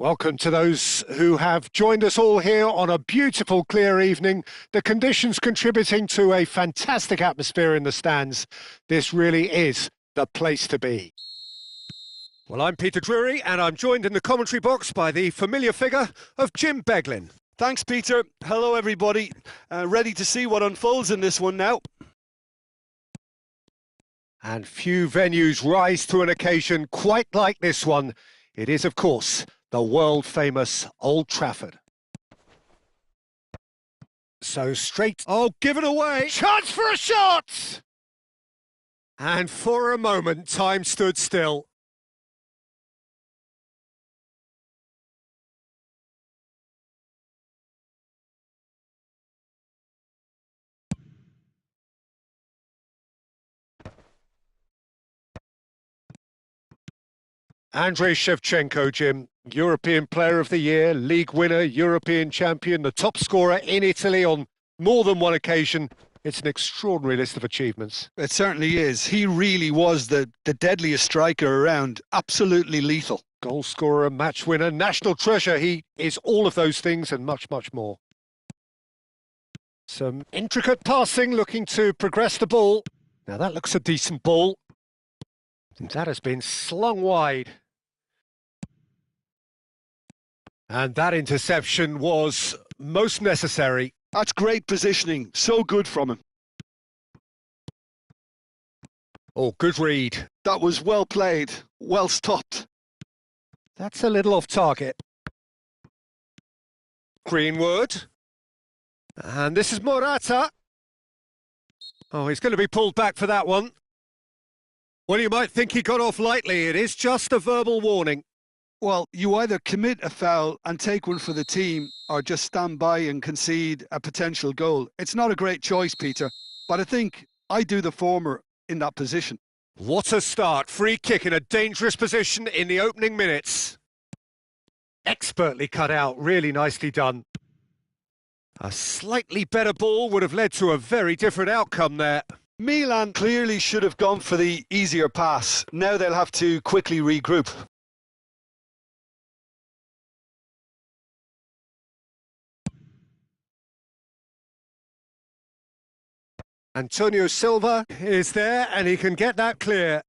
Welcome to those who have joined us all here on a beautiful, clear evening. The conditions contributing to a fantastic atmosphere in the stands. This really is the place to be. Well, I'm Peter Drury, and I'm joined in the commentary box by the familiar figure of Jim Beglin. Thanks, Peter. Hello, everybody. Ready to see what unfolds in this one now. And few venues rise to an occasion quite like this one. It is, of course, the world-famous Old Trafford. So straight... Oh, given away! Chance for a shot! And for a moment, time stood still. Andrei Shevchenko, Jim, European Player of the Year, League winner, European champion, the top scorer in Italy on more than one occasion. It's an extraordinary list of achievements. It certainly is. He really was the deadliest striker around. Absolutely lethal. Goal scorer, match winner, national treasure. He is all of those things and much, much more. Some intricate passing, looking to progress the ball. Now that looks a decent ball. That has been slung wide. And that interception was most necessary. That's great positioning. So good from him. Oh, good read. That was well played. Well stopped. That's a little off target. Greenwood. And this is Morata. Oh, he's going to be pulled back for that one. Well, you might think he got off lightly. It is just a verbal warning. Well, you either commit a foul and take one for the team or just stand by and concede a potential goal. It's not a great choice, Peter, but I think I do the former in that position. What a start. Free kick in a dangerous position in the opening minutes. Expertly cut out. Really nicely done. A slightly better ball would have led to a very different outcome there. Milan clearly should have gone for the easier pass. Now they'll have to quickly regroup. Antonio Silva is there and he can get that clear.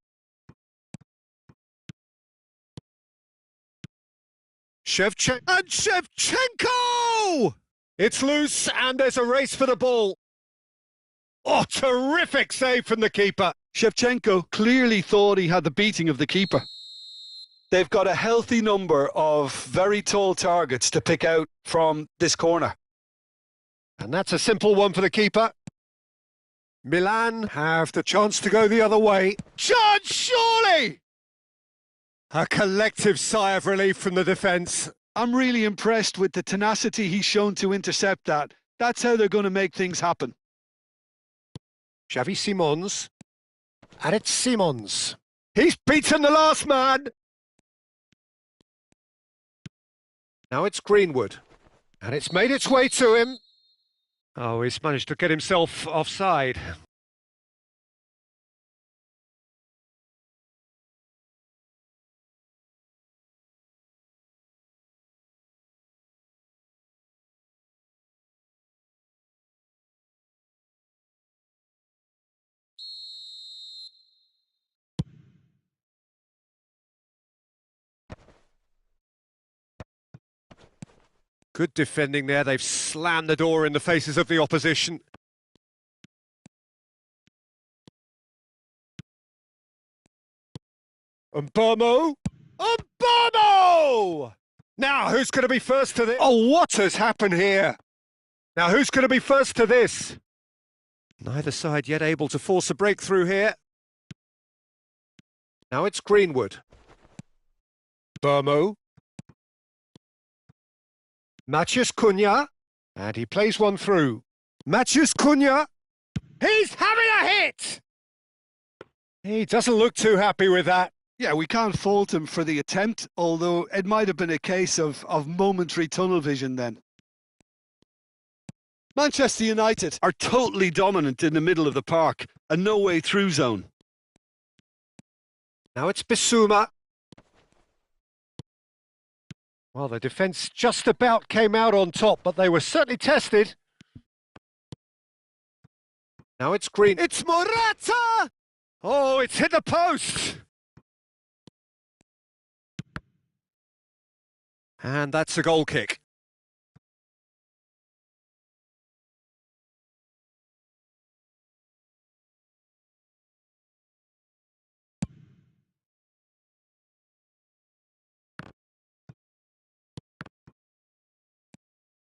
Shevchenko! It's loose and there's a race for the ball. Oh, terrific save from the keeper. Shevchenko clearly thought he had the beating of the keeper. They've got a healthy number of very tall targets to pick out from this corner. And that's a simple one for the keeper. Milan have the chance to go the other way. Chance, surely! A collective sigh of relief from the defence. I'm really impressed with the tenacity he's shown to intercept that. That's how they're going to make things happen. Xavi Simons. And it's Simons. He's beaten the last man. Now it's Greenwood. And it's made its way to him. Oh, he's managed to get himself offside. Good defending there. They've slammed the door in the faces of the opposition. Mbeumo! Mbeumo! Now, who's going to be first to this? Oh, what has happened here? Now, who's going to be first to this? Neither side yet able to force a breakthrough here. Now it's Greenwood. Mbeumo. Matheus Cunha, and he plays one through. Matheus Cunha, he's having a hit! He doesn't look too happy with that. Yeah, we can't fault him for the attempt, although it might have been a case of momentary tunnel vision then. Manchester United are totally dominant in the middle of the park, a no-way through zone. Now it's Bissouma. Well, the defence just about came out on top, but they were certainly tested. Now it's Green. It's Morata! Oh, it's hit the post! And that's a goal kick.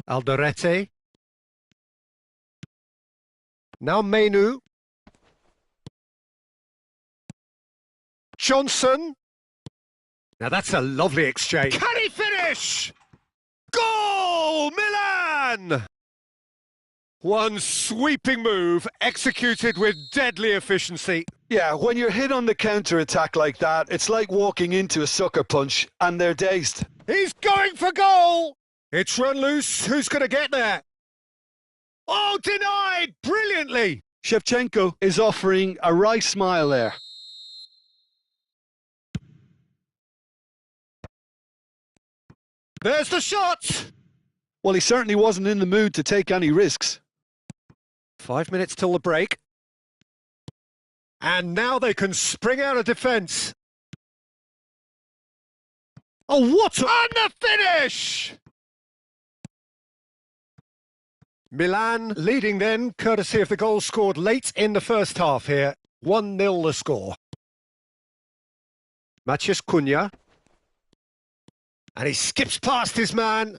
Alderete. Now Menu. Johnson. Now that's a lovely exchange. Can he finish? Goal! Milan! One sweeping move executed with deadly efficiency. Yeah, when you're hit on the counter-attack like that, it's like walking into a sucker punch and they're dazed. He's going for goal! It's run loose. Who's going to get there? Oh, denied! Brilliantly! Shevchenko is offering a wry smile there. There's the shot! Well, he certainly wasn't in the mood to take any risks. 5 minutes till the break. And now they can spring out of defence. Oh, what a... And the finish! Milan leading then, courtesy of the goal scored late in the first half here. 1-0 the score. Matheus Cunha. And he skips past his man.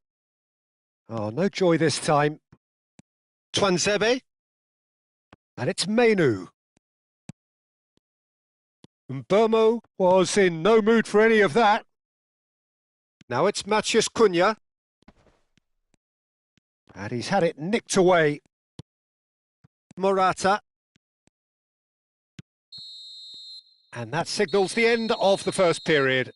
Oh, no joy this time. Tuanzebe. And it's Menu. Mbeumo was in no mood for any of that. Now it's Matheus Cunha. And he's had it nicked away. Morata. And that signals the end of the first period.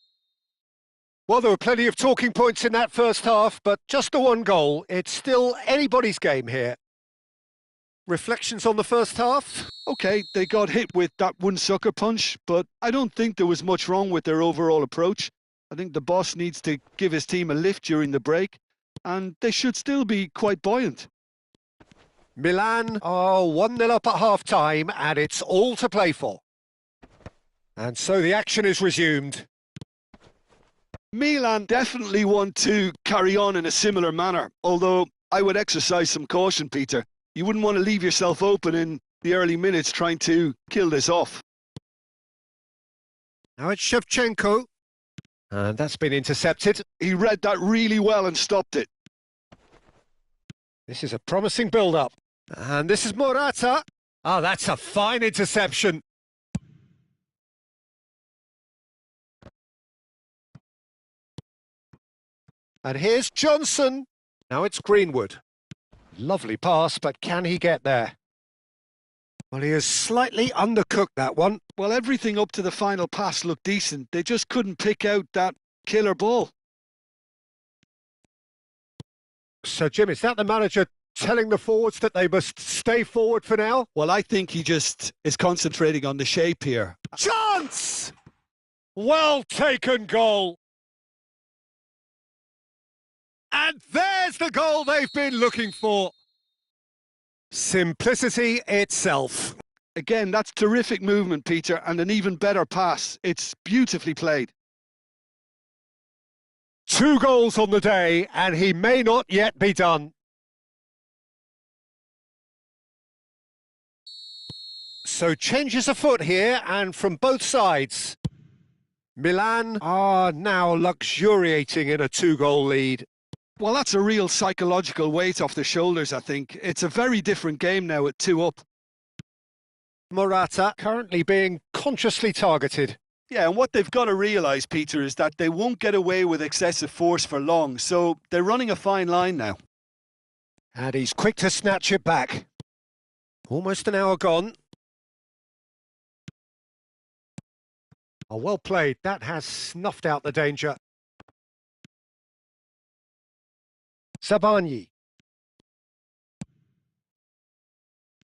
Well, there were plenty of talking points in that first half, but just the one goal. It's still anybody's game here. Reflections on the first half? Okay, they got hit with that one sucker punch, but I don't think there was much wrong with their overall approach. I think the boss needs to give his team a lift during the break, and they should still be quite buoyant. Milan are 1-0 up at half-time, and it's all to play for. And so the action is resumed. Milan definitely want to carry on in a similar manner, although I would exercise some caution, Peter. You wouldn't want to leave yourself open in the early minutes trying to kill this off. Now it's Shevchenko. And that's been intercepted. He read that really well and stopped it. This is a promising build-up. And this is Morata. Oh, that's a fine interception. And here's Johnson. Now it's Greenwood. Lovely pass, but can he get there? Well, he has slightly undercooked that one. Well, everything up to the final pass looked decent. They just couldn't pick out that killer ball. So, Jim, is that the manager telling the forwards that they must stay forward for now? Well, I think he just is concentrating on the shape here. Chance! Well taken goal. And there's the goal they've been looking for. Simplicity itself. Again, that's terrific movement, Peter, and an even better pass. It's beautifully played. 2 goals on the day, and he may not yet be done. So changes afoot here, and from both sides. Milan are now luxuriating in a 2-goal lead. Well, that's a real psychological weight off their shoulders, I think. It's a very different game now at 2 up. Morata currently being consciously targeted. Yeah, and what they've got to realise, Peter, is that they won't get away with excessive force for long, so they're running a fine line now. And he's quick to snatch it back. Almost an hour gone. Oh, well played. That has snuffed out the danger. Zabarnyi.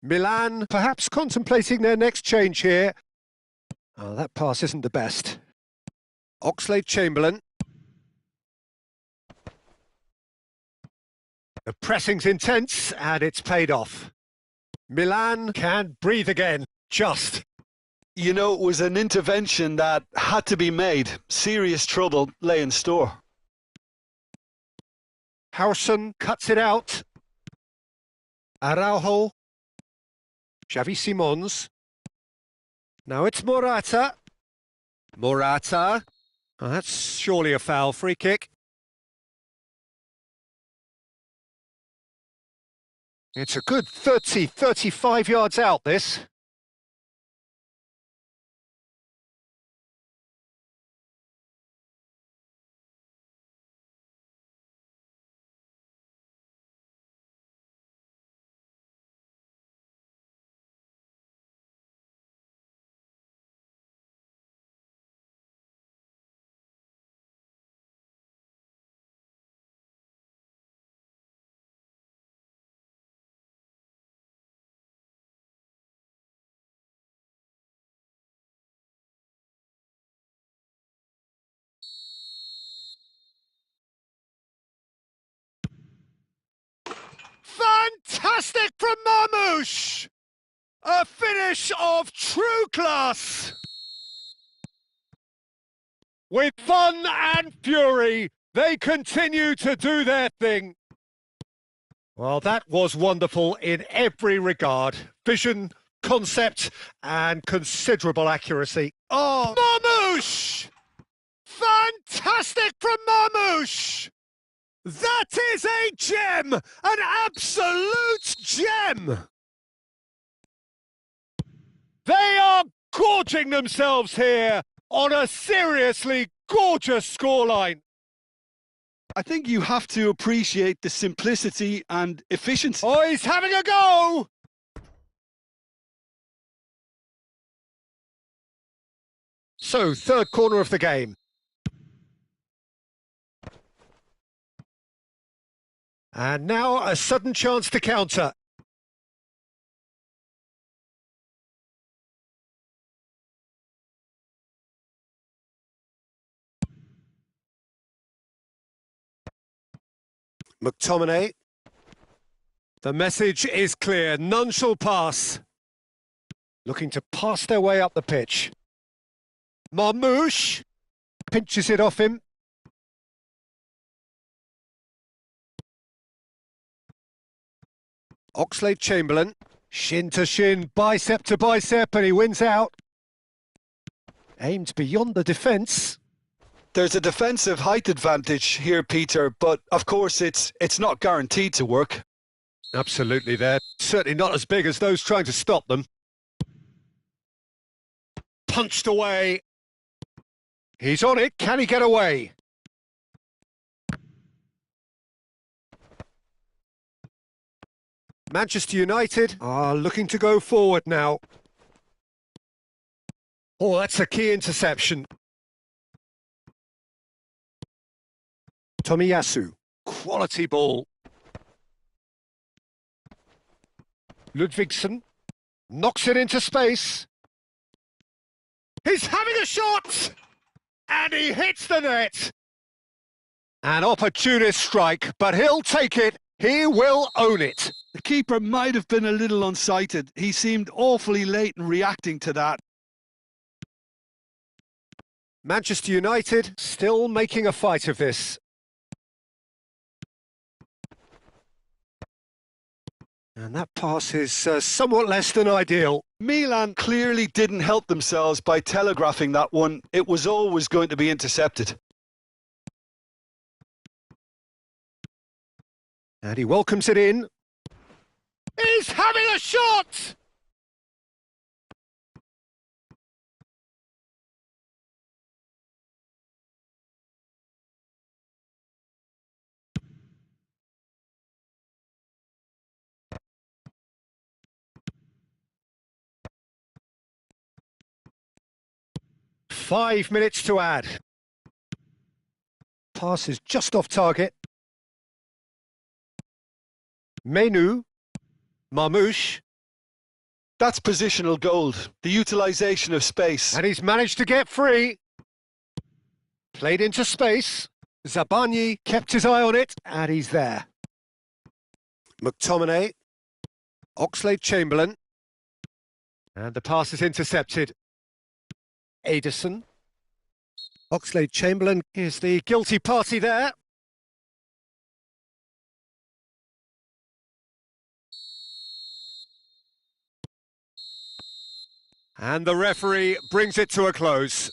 Milan perhaps contemplating their next change here. Oh, that pass isn't the best. Oxlade-Chamberlain. The pressing's intense and it's paid off. Milan can breathe again, just. You know, it was an intervention that had to be made. Serious trouble lay in store. Howson cuts it out. Araujo. Xavi Simons. Now it's Morata. Morata. Oh, that's surely a foul. Free kick. It's a good 30, 35 yards out, this. Fantastic from Marmoush! A finish of true class! With fun and fury, they continue to do their thing. Well, that was wonderful in every regard. Vision, concept, and considerable accuracy. Oh, Marmoush! Fantastic from Marmoush! That is a gem! An absolute gem! They are gorging themselves here on a seriously gorgeous scoreline. I think you have to appreciate the simplicity and efficiency. Oh, he's having a go! So, third corner of the game. And now a sudden chance to counter. McTominay. The message is clear. None shall pass. Looking to pass their way up the pitch. Marmoush pinches it off him. Oxlade-Chamberlain, shin to shin, bicep to bicep, and he wins out. Aimed beyond the defence. There's a defensive height advantage here, Peter, but of course it's not guaranteed to work. Absolutely, they're certainly not as big as those trying to stop them. Punched away. He's on it, can he get away? Manchester United are looking to go forward now. Oh, that's a key interception. Tomiyasu, quality ball. Ludvigsson knocks it into space. He's having a shot! And he hits the net. An opportunist strike, but he'll take it. He will own it. The keeper might have been a little unsighted. He seemed awfully late in reacting to that. Manchester United still making a fight of this. And that pass is somewhat less than ideal. Milan clearly didn't help themselves by telegraphing that one. It was always going to be intercepted. And he welcomes it in. He's having a shot! Five minutes to add. Pass is just off target. Menu. Marmoush. That's positional gold, the utilisation of space. And he's managed to get free. Played into space. Zabarnyi kept his eye on it, and he's there. McTominay. Oxlade-Chamberlain. And the pass is intercepted. Ederson. Oxlade-Chamberlain is the guilty party there. And the referee brings it to a close.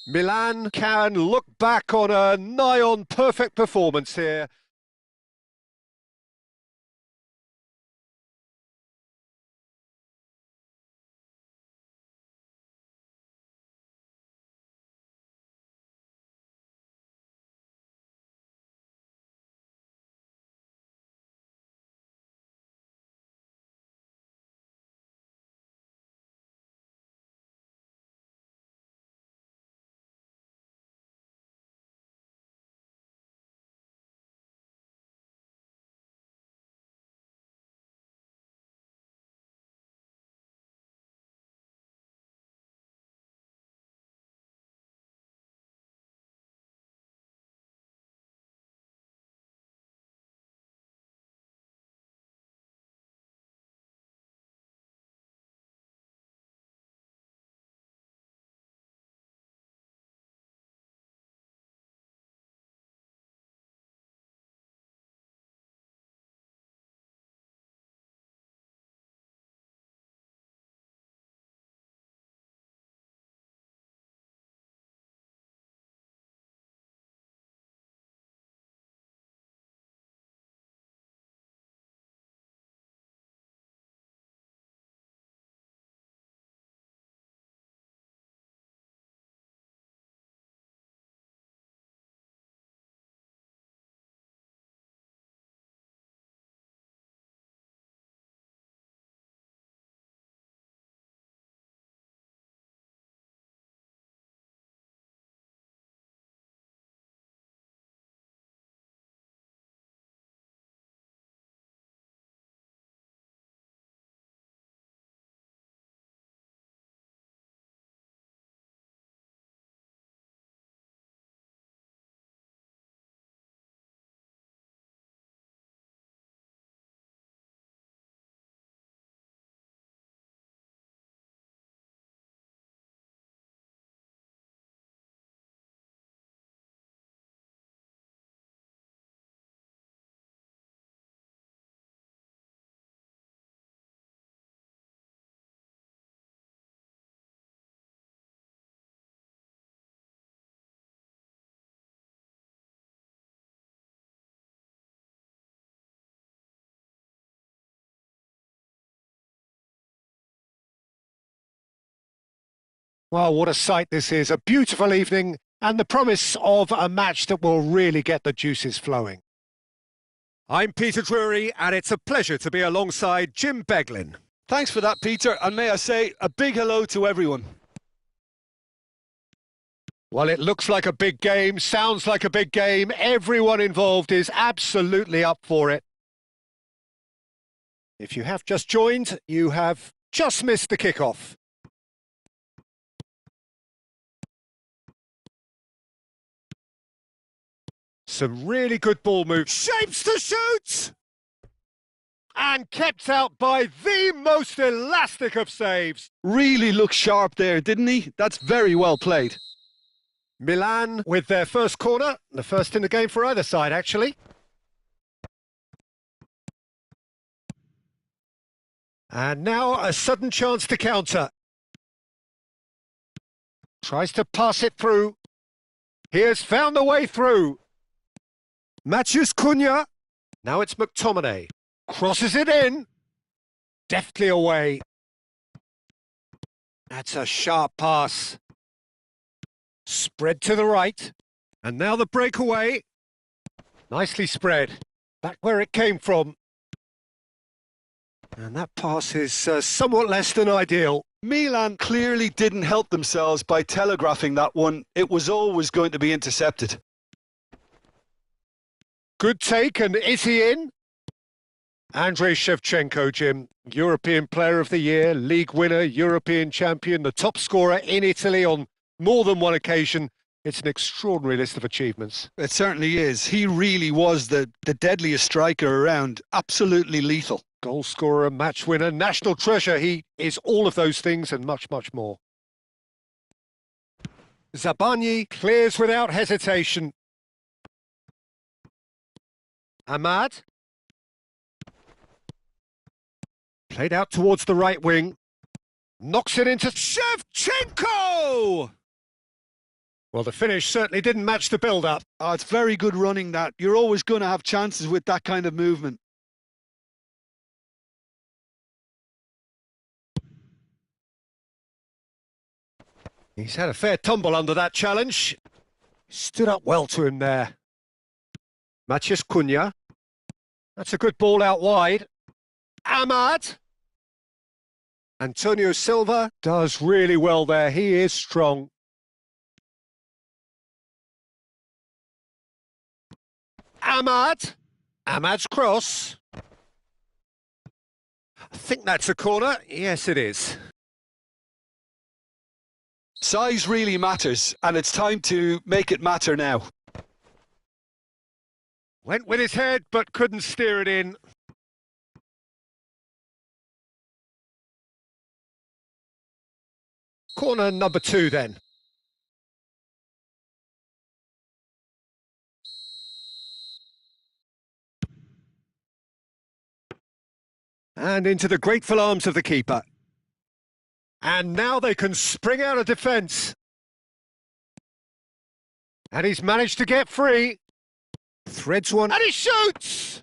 Milan can look back on a nigh-on perfect performance here. Well, what a sight this is. A beautiful evening and the promise of a match that will really get the juices flowing. I'm Peter Drury, and it's a pleasure to be alongside Jim Beglin. Thanks for that, Peter, and may I say a big hello to everyone. Well, it looks like a big game, sounds like a big game. Everyone involved is absolutely up for it. If you have just joined, you have just missed the kickoff. Some really good ball moves. Shapes to shoot! And kept out by the most elastic of saves. Really looked sharp there, didn't he? That's very well played. Milan with their first corner, the first in the game for either side, actually. And now a sudden chance to counter. Tries to pass it through. He has found the way through. Matheus Cunha. Now it's McTominay. Crosses it in. Deftly away. That's a sharp pass. Spread to the right. And now the breakaway. Nicely spread. Back where it came from. And that pass is somewhat less than ideal. Milan clearly didn't help themselves by telegraphing that one. It was always going to be intercepted. Good take, and is he in? Andrei Shevchenko, Jim, European Player of the Year, league winner, European champion, the top scorer in Italy on more than one occasion. It's an extraordinary list of achievements. It certainly is. He really was the deadliest striker around. Absolutely lethal. Goal scorer, match winner, national treasure. He is all of those things and much, much more. Zabarnyi clears without hesitation. Ahmad. Played out towards the right wing. Knocks it into Shevchenko! Well, the finish certainly didn't match the build-up. Oh, it's very good running that. You're always going to have chances with that kind of movement. He's had a fair tumble under that challenge. Stood up well to him there. Matheus Cunha. That's a good ball out wide. Ahmad. Antonio Silva does really well there. He is strong. Ahmad. Ahmad's cross. I think that's a corner. Yes, it is. Size really matters, and it's time to make it matter now. Went with his head, but couldn't steer it in. Corner number 2 then. And into the grateful arms of the keeper. And now they can spring out of defence. And he's managed to get free. Threads one, and he shoots!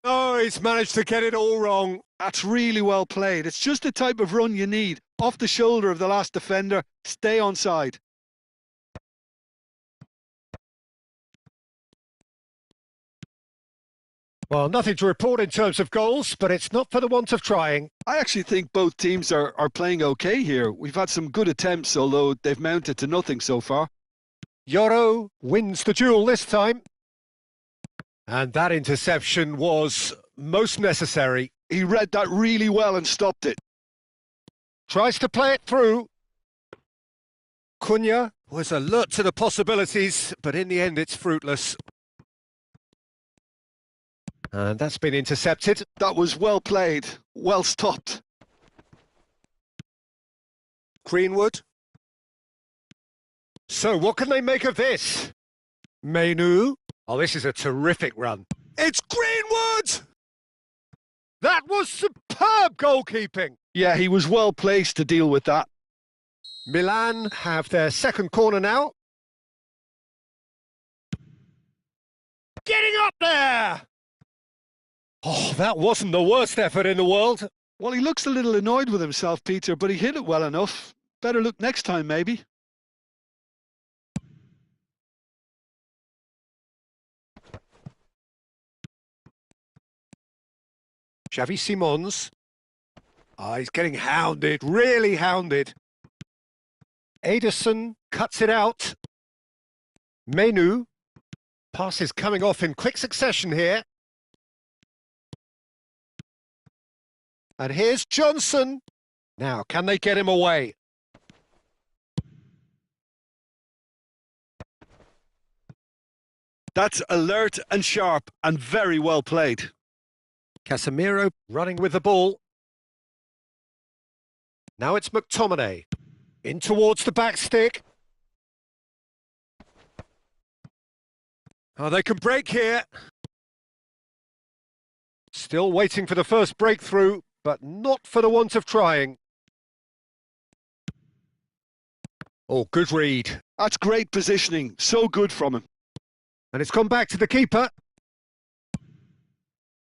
Oh, he's managed to get it all wrong. That's really well played. It's just the type of run you need. Off the shoulder of the last defender, stay onside. Well, nothing to report in terms of goals, but it's not for the want of trying. I actually think both teams are playing okay here. We've had some good attempts, although they've mounted to nothing so far. Yoro wins the duel this time. And that interception was most necessary. He read that really well and stopped it. Tries to play it through. Cunha was alert to the possibilities, but in the end it's fruitless. And that's been intercepted. That was well played, well stopped. Greenwood. So what can they make of this? Mainoo. Oh, this is a terrific run. It's Greenwood! That was superb goalkeeping. Yeah, he was well placed to deal with that. Milan have their second corner now. Getting up there! Oh, that wasn't the worst effort in the world. Well, he looks a little annoyed with himself, Peter, but he hit it well enough. Better look next time, maybe. Xavi Simons. Ah, he's getting hounded, really hounded. Ederson cuts it out. Mainoo. Passes coming off in quick succession here. And here's Johnson. Now, can they get him away? That's alert and sharp and very well played. Casemiro running with the ball. Now it's McTominay. In towards the back stick. Oh, they can break here. Still waiting for the first breakthrough, but not for the want of trying. Oh, good read. That's great positioning. So good from him. And it's gone back to the keeper.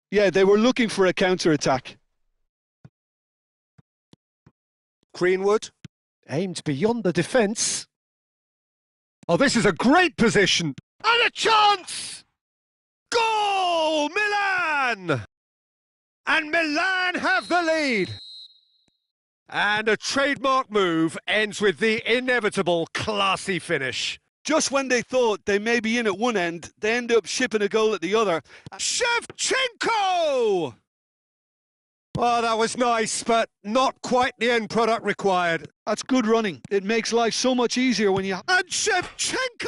Yeah, they were looking for a counter-attack. Greenwood aimed beyond the defence. Oh, this is a great position. And a chance! Goal! Milan! And Milan have the lead. And a trademark move ends with the inevitable classy finish. Just when they thought they may be in at one end, they end up shipping a goal at the other. Shevchenko! Well, that was nice, but not quite the end product required. That's good running. It makes life so much easier when you... And Shevchenko!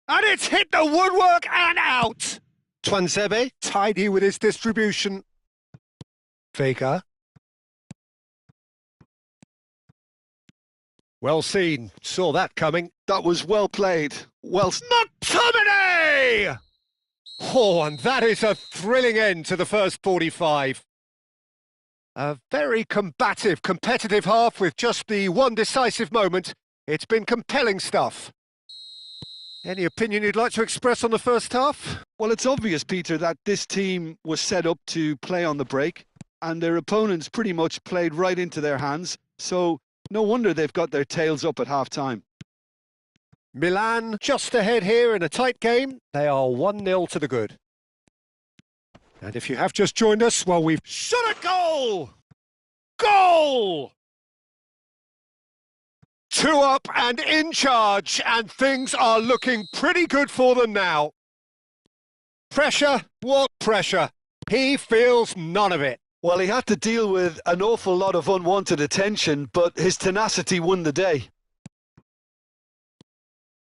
And it's hit the woodwork and out! Tuanzebe, tidy with his distribution. Vega. Well seen. Saw that coming. That was well played. Well... McTominay! Oh, and that is a thrilling end to the first 45. A very combative, competitive half with just the one decisive moment. It's been compelling stuff. Any opinion you'd like to express on the first half? Well, it's obvious, Peter, that this team was set up to play on the break, and their opponents pretty much played right into their hands, so no wonder they've got their tails up at half-time. Milan just ahead here in a tight game. They are 1-0 to the good. And if you have just joined us, well, we've shot a goal! Goal! 2 up and in charge, and things are looking pretty good for them now. Pressure? What pressure? He feels none of it. Well, he had to deal with an awful lot of unwanted attention, but his tenacity won the day.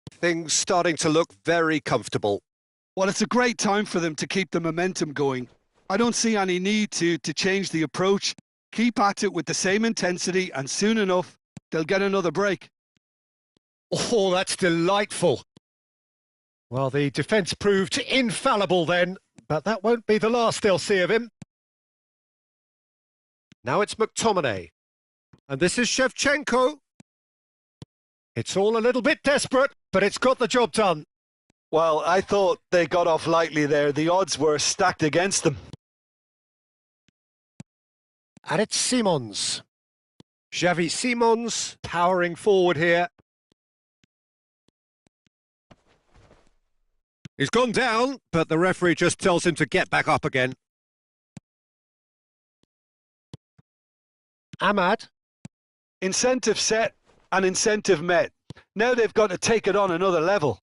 Things starting to look very comfortable. Well, it's a great time for them to keep the momentum going. I don't see any need to change the approach. Keep at it with the same intensity, and soon enough, they'll get another break. Oh, that's delightful. Well, the defence proved infallible then, but that won't be the last they'll see of him. Now it's McTominay. And this is Shevchenko. It's all a little bit desperate, but it's got the job done. Well, I thought they got off lightly there. The odds were stacked against them. And it's Simons. Xavi Simons powering forward here. He's gone down, but the referee just tells him to get back up again. Ahmad. Incentive set and incentive met. Now they've got to take it on another level.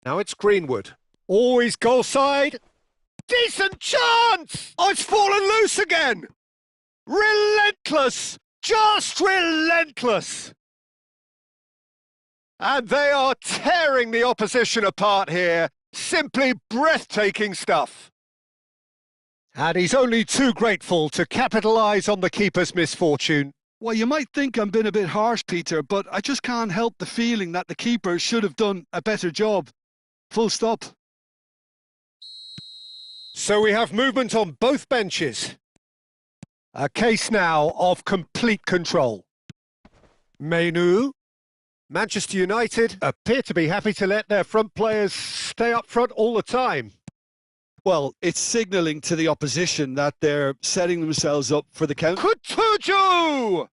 Now it's Greenwood. Always goal side. Decent chance! Oh, it's fallen loose again! Relentless! Just relentless! And they are tearing the opposition apart here. Simply breathtaking stuff. And he's only too grateful to capitalise on the keeper's misfortune. Well, you might think I'm being a bit harsh, Peter, but I just can't help the feeling that the keeper should have done a better job. Full stop. So we have movement on both benches. A case now of complete control. Mainoo. Manchester United appear to be happy to let their front players stay up front all the time. Well, it's signalling to the opposition that they're setting themselves up for the counter. Kutucu!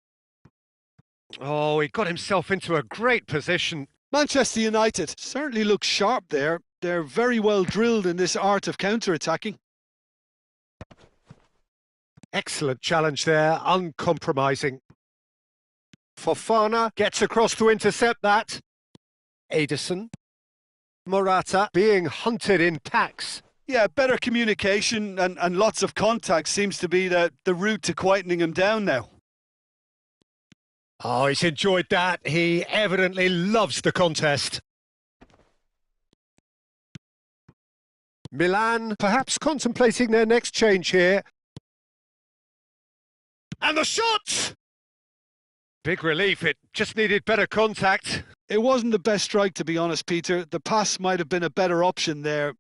Oh, he got himself into a great position. Manchester United certainly look sharp there. They're very well drilled in this art of counter-attacking. Excellent challenge there, uncompromising. Fofana gets across to intercept that. Ederson. Morata being hunted in packs. Yeah, better communication and lots of contact seems to be the route to quietening him down now. Oh, he's enjoyed that. He evidently loves the contest. Milan perhaps contemplating their next change here. And the shot! Big relief, it just needed better contact. It wasn't the best strike, to be honest, Peter. The pass might have been a better option there.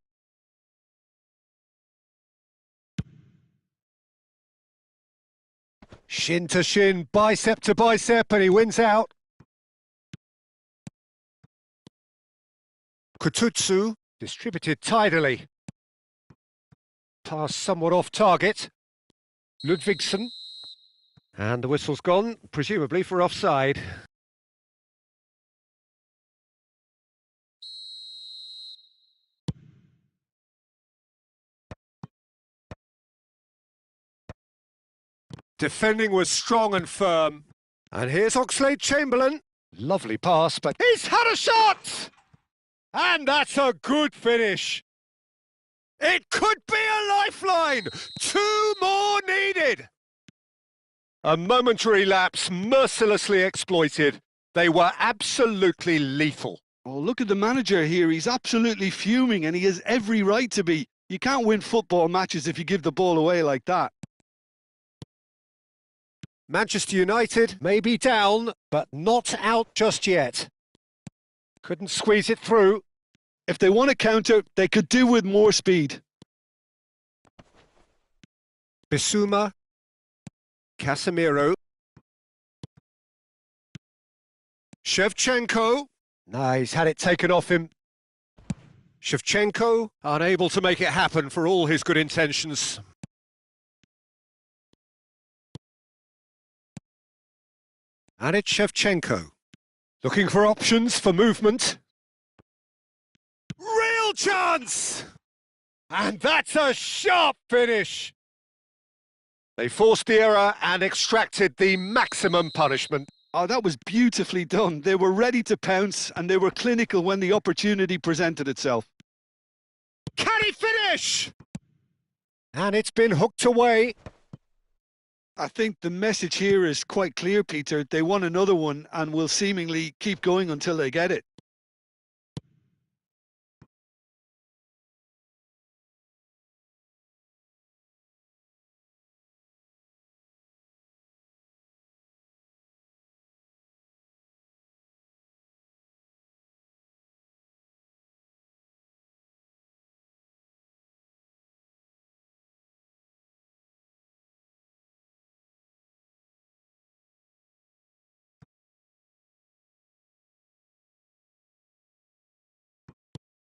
Shin to shin, bicep to bicep, and he wins out. Kutucu distributed tidily. Pass somewhat off target. Ludvigsson. And the whistle's gone, presumably for offside. Defending was strong and firm. And here's Oxlade-Chamberlain. Lovely pass, but he's had a shot! And that's a good finish. It could be a lifeline. 2 more needed. A momentary lapse mercilessly exploited. They were absolutely lethal. Oh, look at the manager here. He's absolutely fuming, and he has every right to be. You can't win football matches if you give the ball away like that. Manchester United may be down, but not out just yet. Couldn't squeeze it through. If they want to counter, they could do with more speed. Bissouma. Casemiro. Shevchenko. Nah, he's had it taken off him. Shevchenko, unable to make it happen for all his good intentions. And it's Shevchenko. Looking for options for movement. Real chance! And that's a sharp finish. They forced the error and extracted the maximum punishment. Oh, that was beautifully done. They were ready to pounce, and they were clinical when the opportunity presented itself. Can he finish? And it's been hooked away. I think the message here is quite clear, Peter. They want another one and will seemingly keep going until they get it.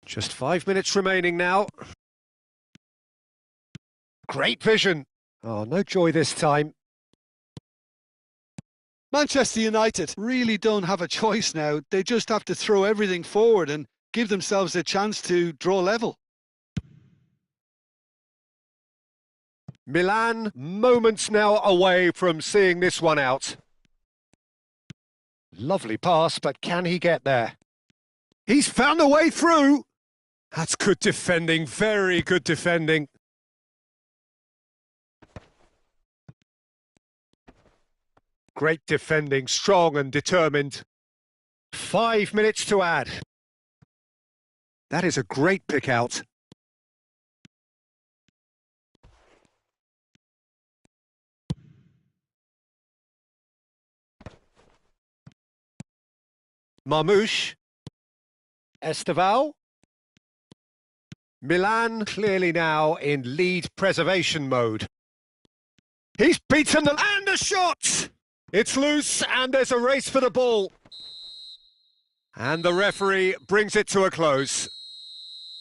Just 5 minutes remaining now. Great vision. Oh, no joy this time. Manchester United really don't have a choice now. They just have to throw everything forward and give themselves a chance to draw level. Milan, moments now away from seeing this one out. Lovely pass, but can he get there? He's found a way through. That's good defending, very good defending. Great defending, strong and determined. 5 minutes to add. That is a great pick out. Marmoush. Esteval. Milan clearly now in lead preservation mode. He's beaten the... And a shot! It's loose and there's a race for the ball. And the referee brings it to a close.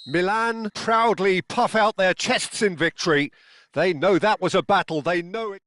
Milan proudly puff out their chests in victory. They know that was a battle. They know it.